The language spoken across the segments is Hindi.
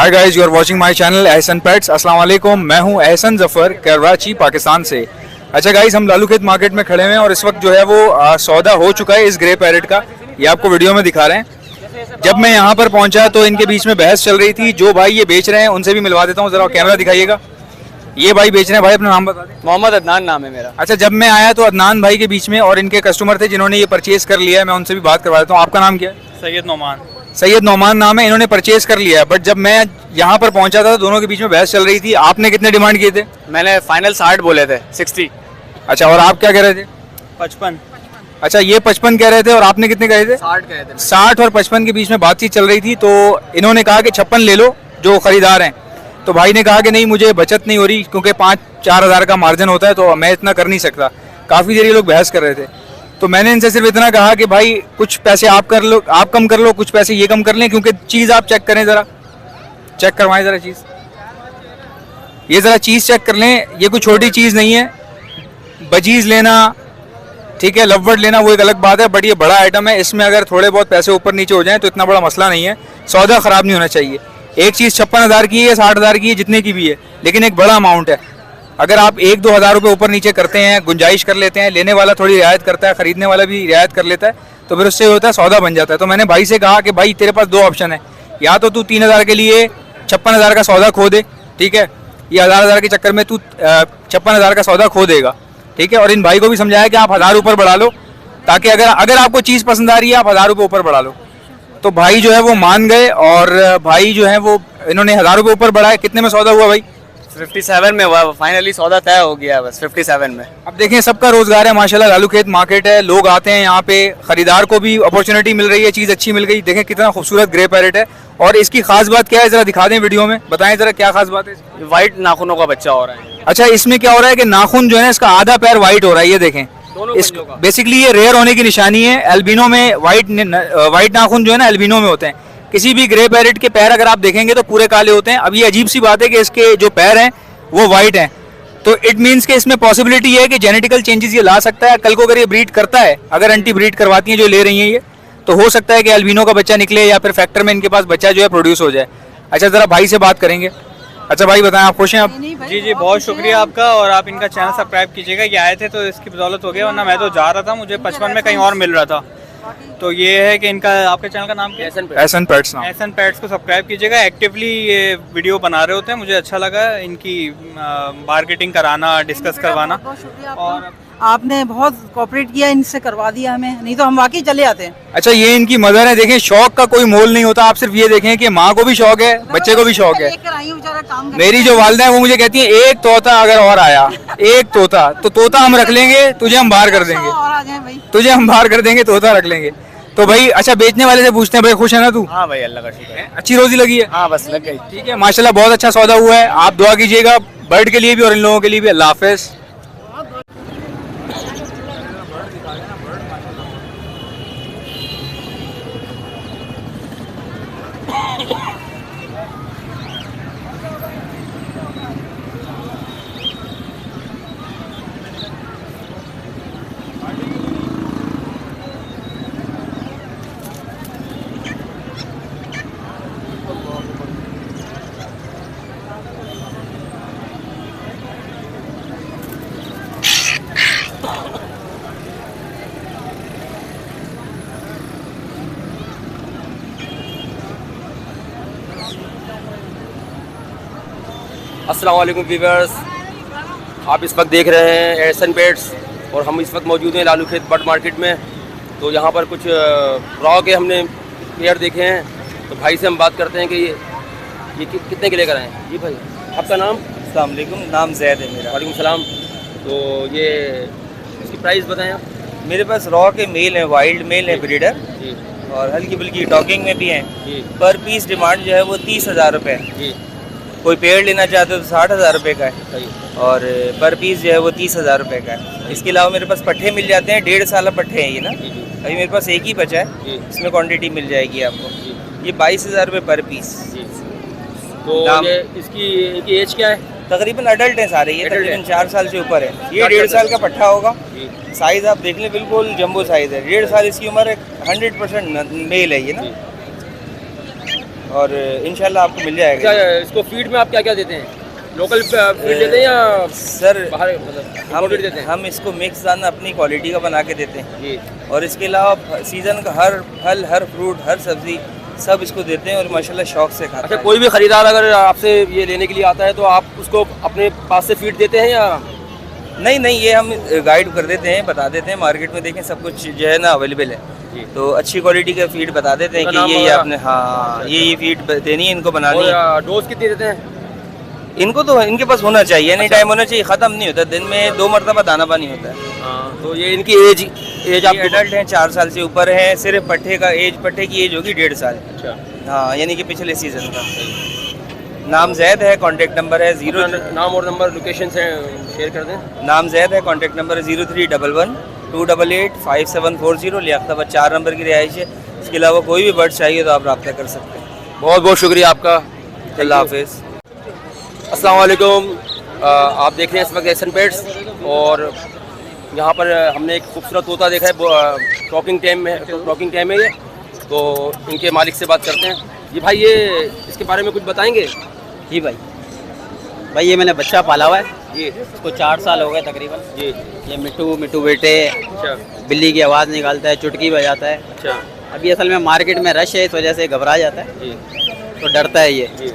Hi guys, you are watching my channel Ehsan pets. अस्सलाम वालेकुम, मैं हूं एहसन जफर, कराची, पाकिस्तान से। अच्छा गाइस, हम लालू खेत मार्केट में खड़े हुए हैं और इस वक्त जो है वो सौदा हो चुका है इस ग्रे पैरेट का। ये आपको वीडियो में दिखा रहे हैं। जब मैं यहाँ पर पहुंचा तो इनके बीच में बहस चल रही थी। जो भाई ये बेच रहे हैं उनसे भी मिलवा देता हूँ, जरा कैमरा दिखाइएगा। ये भाई बेच रहे हैं। भाई अपना नाम बता दें। मोहम्मद अदनान नाम है मेरा। अच्छा, जब मैं आया तो अदनान भाई के बीच में और इनके कस्टमर थे जिन्होंने ये परचेज कर लिया है। मैं उनसे भी बात करवा देता हूँ। आपका नाम क्या है? सैयद नोमान। सैयद नौमान नाम है। इन्होंने परचेज कर लिया है, बट जब मैं यहाँ पर पहुंचा था तो दोनों के बीच में बहस चल रही थी। आपने कितने डिमांड किए थे? मैंने फाइनल 60 बोले थे, 60। अच्छा, और आप क्या कह रहे थे? 55। अच्छा, ये 55 कह रहे थे और आपने कितने कहे थे? 60 कहे थे। 60 और 55 के बीच में बातचीत चल रही थी तो इन्होंने कहा कि 56 ले लो जो खरीदार हैं। तो भाई ने कहा कि नहीं, मुझे बचत नहीं हो रही क्योंकि 5-4 हज़ार का मार्जिन होता है तो मैं इतना कर नहीं सकता। काफ़ी देर ये लोग बहस कर रहे थे तो मैंने इनसे सिर्फ इतना कहा कि भाई कुछ पैसे आप कर लो, आप कम कर लो, कुछ पैसे ये कम कर लें, क्योंकि चीज़ आप चेक करें, ज़रा चेक करवाएं ज़रा चीज़। ये ज़रा चीज़ चेक कर लें। ये कोई छोटी चीज़ नहीं है। बजीज़ लेना ठीक है, लववर्ड लेना वो एक अलग बात है, बट ये बड़ा आइटम है। इसमें अगर थोड़े बहुत पैसे ऊपर नीचे हो जाएं तो इतना बड़ा मसला नहीं है। सौदा ख़राब नहीं होना चाहिए। एक चीज़ 56 हज़ार की है, 60 हज़ार की है, जितने की भी है, लेकिन एक बड़ा अमाउंट है। अगर आप 1-2 हज़ार रुपये ऊपर नीचे करते हैं, गुंजाइश कर लेते हैं, लेने वाला थोड़ी रियायत करता है, ख़रीदने वाला भी रियायत कर लेता है, तो फिर उससे होता है सौदा बन जाता है। तो मैंने भाई से कहा कि भाई तेरे पास 2 ऑप्शन है, या तो तू 3 हज़ार के लिए 56 हज़ार का सौदा खो दे, ठीक है, ये हज़ार के चक्कर में तू 56 हज़ार का सौदा खो देगा, ठीक है। और इन भाई को भी समझाया कि आप 1000 ऊपर बढ़ा लो, ताकि अगर आपको चीज़ पसंद आ रही है आप 1000 रुपये ऊपर बढ़ा लो। तो भाई जो है वो मान गए और भाई जो है वो इन्होंने 1000 रुपये ऊपर बढ़ाए। कितने में सौदा हुआ भाई? 57 में हुआ, फाइनली सौदा तय हो गया बस 57 में। अब देखें, सबका रोजगार है माशाल्लाह। लालू खेत मार्केट है, लोग आते हैं यहाँ पे, खरीदार को भी अपॉर्चुनिटी मिल रही है, चीज़ अच्छी मिल गई। देखें कितना खूबसूरत ग्रे पैरेट है। और इसकी खास बात क्या है, जरा दिखा दें वीडियो में, बताएं जरा क्या खास बात है। वाइट नाखूनों का बच्चा हो रहा है। अच्छा, इसमें क्या हो रहा है कि नाखून जो है इसका आधा पैर वाइट हो रहा है। ये देखें, इस बेसिकली ये रेयर होने की निशानी है। एल्बिनो में वाइट नाखून जो है ना एल्बिनो में होते हैं। किसी भी ग्रे पैरेट के पैर अगर आप देखेंगे तो पूरे काले होते हैं। अब ये अजीब सी बात है कि इसके जो पैर हैं वो वाइट हैं, तो इट मीन्स कि इसमें पॉसिबिलिटी है कि जेनेटिकल चेंजेस ये ला सकता है। कल को अगर ये ब्रीड करता है, अगर एंटी ब्रीड करवाती हैं जो ले रही हैं ये, तो हो सकता है कि एल्बिनो का बच्चा निकले या फिर फैक्टर में इनके पास बच्चा जो है प्रोड्यूस हो जाए। अच्छा, ज़रा भाई से बात करेंगे। अच्छा भाई बताएं, आप खुश हैं? आप जी, बहुत शुक्रिया आपका। और आप इनका चैनल सब्सक्राइब कीजिएगा। ये आए थे तो इसकी बदौलत हो गया, वरना मैं तो जा रहा था, मुझे 55 में कहीं और मिल रहा था। तो ये है कि इनका, आपके चैनल का नाम क्या है? एहसन पेट्स नाम। एहसन पेट्स को सब्सक्राइब कीजिएगा। एक्टिवली ये वीडियो बना रहे होते हैं, मुझे अच्छा लगा इनकी मार्केटिंग कराना, डिस्कस करवाना। और आपने बहुत कोऑपरेट किया, इनसे करवा दिया हमें, नहीं तो हम वाकई चले आते हैं। अच्छा, ये इनकी मदर है। देखें, शौक का कोई मोल नहीं होता। आप सिर्फ ये देखें कि माँ को भी शौक है, बच्चे को भी शौक है। मेरी जो वालिदा है वो मुझे कहती है एक तोता अगर और आया, एक तोता, तो तोता हम रख लेंगे, तुझे हम बाहर कर देंगे, तुझे हम बाहर कर देंगे, तोता रख लेंगे। तो भाई अच्छा, बेचने वाले से पूछते हैं, भाई खुश है ना तू? हाँ भाई, अल्लाह का शुक्र है। अच्छी रोजी लगी है? हाँ बस लग गई। ठीक है, माशाल्लाह बहुत अच्छा सौदा हुआ है। आप दुआ कीजिएगा बर्ड के लिए भी और इन लोगों के लिए भी। अल्लाह हाफिज़। अस्सलाम वालेकुम व्यूअर्स, आप इस वक्त देख रहे हैं एहसन पेट्स और हम इस वक्त मौजूद हैं लालू खेत बर्ड मार्केट में। तो यहाँ पर कुछ रॉ के हमने पेयर देखे हैं, तो भाई से हम बात करते हैं कि ये कितने के लेकर आए हैं। जी भाई, आपका नाम? अस्सलाम वालेकुम, नाम जैद है मेरा। वालेकुम सलाम। तो ये इसकी प्राइस बताएं आप। मेरे पास रॉ के मेल हैं, वाइल्ड मेल है, ब्रीडर, जी और हल्की बल्कि टॉकिंग में भी हैं। जी पर पीस डिमांड जो है वो 30,000 रुपये है। जी, कोई पेड़ लेना चाहते हो तो 60,000 रुपये का है, सही। और पर पीस जो है वो 30,000 रुपये का है। इसके अलावा मेरे पास पट्ठे मिल जाते हैं, 1.5 साल पट्ठे हैं ये ना। जी जी अभी मेरे पास एक ही बचा है, जी इसमें क्वान्टिटी मिल जाएगी आपको। जी ये 22,000 रुपये पर पीस। जी। तो दाम- ये इनकी एज क्या है? तकरीबन अडल्ट हैं सारे, ये Adult तकरीबन हैं। 4 साल से ऊपर है। ये 4 1.5 साल का पट्ठा होगा। जी साइज़ आप देख लें, बिल्कुल जंबो साइज़ है। 1.5 साल इसकी उम्र है, 100% मेल है ये ना। जी। और इंशाल्लाह आपको मिल जाएगा। क्या इसको फीड में आप क्या क्या देते हैं? लोकल फीड देते हैं या सर बाहर मतलब हम imported देते हैं? हम इसको मिक्स दाना अपनी क्वालिटी का बना के देते हैं जी। और इसके अलावा सीज़न का हर फल, हर फ्रूट, हर सब्ज़ी सब इसको देते हैं और माशाल्लाह शौक से खाता अच्छा, है। कोई भी खरीदार अगर आपसे ये लेने के लिए आता है तो आप उसको अपने पास से फीड देते हैं या? नहीं, ये हम गाइड कर देते हैं, बता देते हैं। मार्केट में देखें सब कुछ जो है ना अवेलेबल है, तो अच्छी क्वालिटी का फीड बता देते हैं उनका कि नाम ये वगैरह? आपने, हाँ ये फीड देनी है इनको, बनानी है। और डोज कितनी देते हैं? इनको तो इनके पास होना चाहिए, एनी टाइम होना चाहिए, ख़त्म नहीं होता। दिन में 2 मरतबा दाना पानी होता है। हाँ, तो ये इनकी एज ये आप एडल्ट हैं, 4 साल से ऊपर है। सिर्फ पट्ठे की एज होगी 1.5 साल। अच्छा, हाँ, यानी कि पिछले सीज़न का। नाम जैद है, कॉन्टेक्ट नंबर है 0। नाम और नंबर लोकेशन से शेयर कर दें। नाम जैद है, कॉन्टेक्ट नंबर है 0311 288 5740। लियाकताबाद 4 नंबर की रिहाइश है। इसके अलावा कोई भी बर्ड चाहिए तो आप रब्ता कर सकते हैं। बहुत बहुत शुक्रिया आपका। अल्लाह हाफिज़। अस्सलाम वालेकुम। आप देख रहे हैं इस वक्त एहसन पेट्स और यहाँ पर हमने एक खूबसूरत तोता देखा है। टॉकिंग टाइम है ये, तो इनके मालिक से बात करते हैं। जी भाई, ये इसके बारे में कुछ बताएंगे? जी भाई ये मैंने बच्चा पाला हुआ है जी इसको 4 साल हो गए तकरीबन। जी। ये मिट्टू बेटे अच्छा बिल्ली की आवाज़ निकालता है, चुटकी बजाता है। अच्छा अभी असल में मार्केट में रश है, इस वजह से घबरा जाता है, जी तो डरता है ये, जी।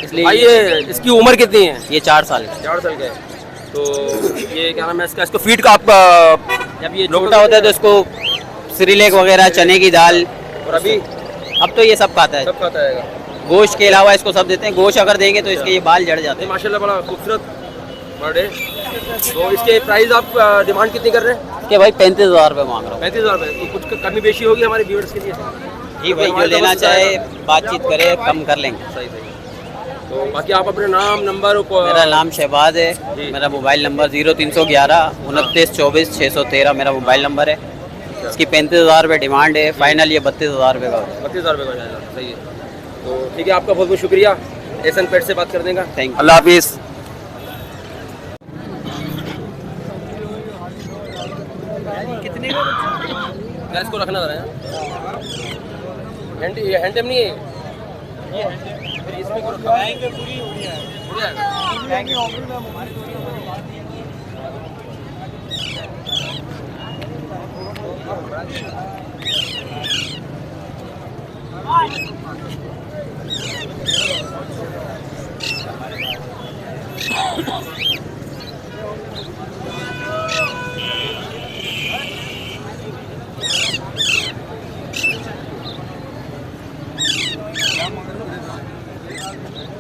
इसलिए भाई ये इसकी उम्र कितनी है? ये 4 साल का। 4 साल का है। तो ये क्या नाम है इसको फीड का आप जब ये छोटा होता है तो इसको सिरिलेक वगैरह, चने की दाल, और अभी अब तो ये सब खाता है। सब खाता है? गोश्त के अलावा इसको सब देते हैं। गोश्त अगर देंगे तो इसके ये बाल जड़ जाते हैं। माशाल्लाह बड़ा खूबसूरत बर्ड है। तो इसके प्राइस आप डिमांड कितनी कर रहे हैं? इसके भाई 35,000 रुपये मांग रहा हूँ। 35,000 रुपये। तो कुछ कमी बेशी होगी हमारे व्यूअर्स के लिए? जी भाई, जो लेना चाहे बातचीत करे, कम कर लेंगे। सही सही। तो बाकी आप अपने नाम नंबर मेरा नाम शहबाज है, जी। मेरा मोबाइल नंबर 0311 29 24 613 मेरा मोबाइल नंबर है। इसकी 35,000 रुपये डिमांड है, फाइनल ये 32,000 रुपये का हो जाएगा। 32,000 रुपये का जाएगा। सही है। तो ठीक है, आपका बहुत बहुत शुक्रिया एहसन पेट से बात कर देगा। Thank you. अल्लाह हाफिज़। कितने का इसको रखना जरा हैंड टेम नहीं है ये फिर इसमें को रखा है पूरी हो जाएगा।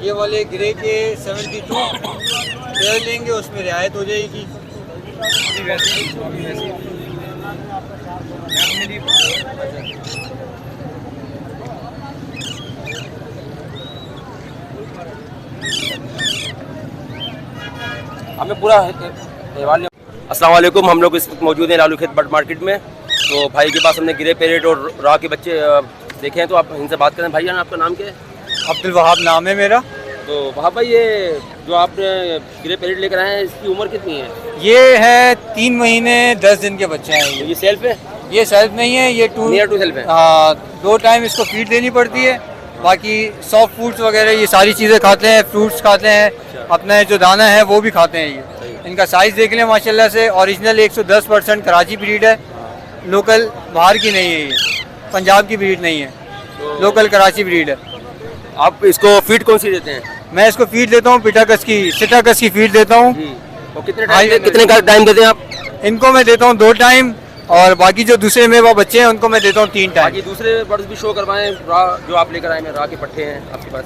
ये वाले ग्रे के 72 पेयर लेंगे, उसमें रियायत हो जाएगी। हमें पूरा अस्सलाम वालेकुम। हम लोग इस वक्त मौजूद हैं लालू खेत बर्ड मार्केट में। तो भाई के पास हमने ग्रे पैरेट और रॉ के बच्चे देखे हैं, तो आप इनसे बात करें। भाई आपका नाम क्या है? अब्दुल वहाब नाम है मेरा। तो वहाँ भाई ये जो आपने ग्रे पैरेट लेकर आए हैं, इसकी उम्र कितनी है? ये है 3 महीने 10 दिन के बच्चे हैं। ये सेल्फ है? ये सेल्फ नहीं है, ये नियर टू सेल्फ है। 2 टाइम इसको फीड देनी पड़ती है। बाकी सॉफ्ट फूड्स वगैरह ये सारी चीज़ें खाते हैं, फ्रूट्स खाते हैं, अपना जो दाना है वो भी खाते हैं। ये इनका साइज़ देख लें माशाल्लाह से। ओरिजिनल 110% कराची ब्रीड है, लोकल बाहर की नहीं है, ये पंजाब की ब्रीड नहीं है, लोकल कराची ब्रीड है। आप इसको फीड कौन सी देते हैं? मैं इसको फीड देता हूँ सिटाकस की फीड देता हूँ। और कितने का टाइम देते हैं आप? इनको मैं देता हूँ 2 टाइम, और बाकी जो दूसरे मेवा बच्चे हैं उनको मैं देता हूँ 3 टाइम। बाकी दूसरे बर्ड्स भी शो करवाएं। रा जो आप लेकर आए हैं, रा के पट्टे हैं आपके पास,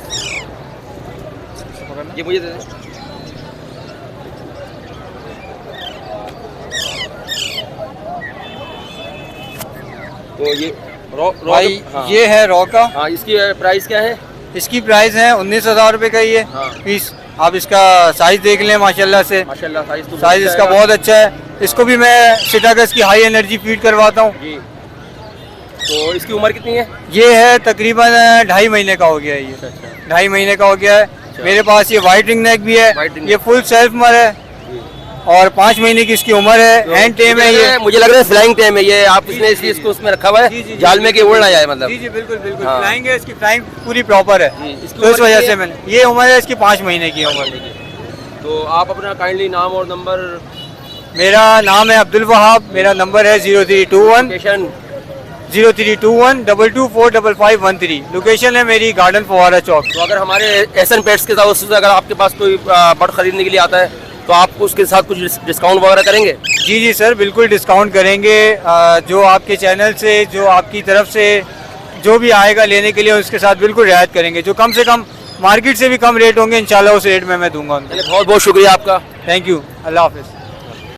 ये मुझे दे दें। तो ये रॉ भाई हाँ। ये है रॉ का। हाँ, इसकी प्राइस क्या है? इसकी प्राइस है 19,000 रुपये का ये हाँ। पीस। आप इसका साइज देख लें माशाल्लाह से, माशाल्लाह साइज तो साइज इसका बहुत अच्छा है। इसको भी मैं सिटाकस की हाई एनर्जी फीड करवाता हूँ। जी। तो इसकी उम्र कितनी है? ये है तकरीबन 2.5 महीने का हो गया है। ये 2.5 महीने का हो गया है। मेरे पास ये वाइट रिंग नेक भी है, White ring ये फुल सेल्फ मर है। और 5 महीने की इसकी उम्र है। हैंड टेम है ये। मुझे लग रहा है फ्लाइंग टेम है ये, आप इसने इसलिए इसको उसमें रखा हुआ जी, जी, है जी। जाल में कि उड़ ना जाए मतलब। जी जी बिल्कुल बिल्कुल, हाँ। फ्लाइंग है, इसकी फ्लाइंग पूरी प्रॉपर है, इसकी तो इस उम्र वजह कितनी से है? मैंने, ये उम्र है इसकी 5 महीने की उम्र। तो आप अपना काइंडली नाम और नंबर, मेरा नाम है अब्दुल वहाब, मेरा नंबर है 0321 लोकेशन 0321 22455513। लोकेशन है मेरी गार्डन फवारा चौक। तो अगर हमारे एसन पेट्स के साथ उससे अगर आपके पास कोई बर्ड खरीदने के लिए आता है तो आप उसके साथ कुछ डिस्काउंट वगैरह करेंगे? जी जी सर, बिल्कुल डिस्काउंट करेंगे। जो आपके चैनल से, जो आपकी तरफ से जो भी आएगा लेने के लिए उसके साथ बिल्कुल रियायत करेंगे। जो कम से कम मार्केट से भी कम रेट होंगे इंशाल्लाह उस रेट में मैं दूंगा उनको। बहुत बहुत शुक्रिया आपका। थैंक यू, अल्लाह हाफिज़।